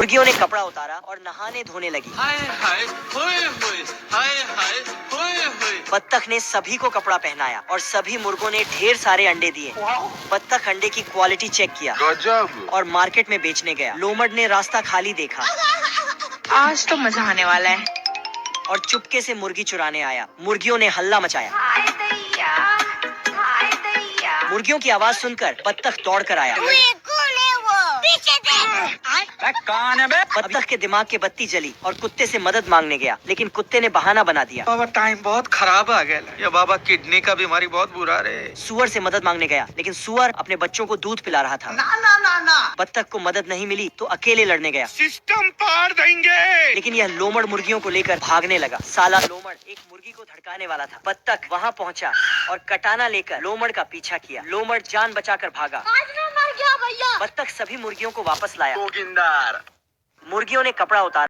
मुर्गियों ने कपड़ा उतारा और नहाने धोने लगी। हाय हाय होए होए, हाय हाय होए होए। बत्तख ने सभी को कपड़ा पहनाया और सभी मुर्गों ने ढेर सारे अंडे दिए। बत्तख अंडे की क्वालिटी चेक किया गजब। और मार्केट में बेचने गया। लोमड़ ने रास्ता खाली देखा आज तो मजा आने वाला है। और चुपके से मुर्गी चुराने आया। मुर्गियों ने हल्ला मचाया। हाय दैया, हाय दैया। मुर्गियों की आवाज सुनकर बत्तख दौड़ कर आया। कौन है बे? बत्तख के दिमाग की बत्ती जली और कुत्ते से मदद मांगने गया, लेकिन कुत्ते ने बहाना बना दिया। बाबा टाइम बहुत खराब आ गया। ये बाबा किडनी का बीमारी बहुत बुरा रे। सुअर से मदद मांगने गया, लेकिन सुअर अपने बच्चों को दूध पिला रहा था। ना ना ना ना, बत्तख को मदद नहीं मिली तो अकेले लड़ने गया, सिस्टम पार देंगे। लेकिन यह लोमड़ मुर्गियों को लेकर भागने लगा। साला लोमड़ एक मुर्गी को धड़काने वाला था। बत्तख वहां पहुंचा और कटाना लेकर लोमड़ का पीछा किया। लोमड़ जान बचाकर भागा। मर गया भैया। बत्तख सभी मुर्गियों को वापस लाया। जोगिंदर। मुर्गियों ने कपड़ा उतारा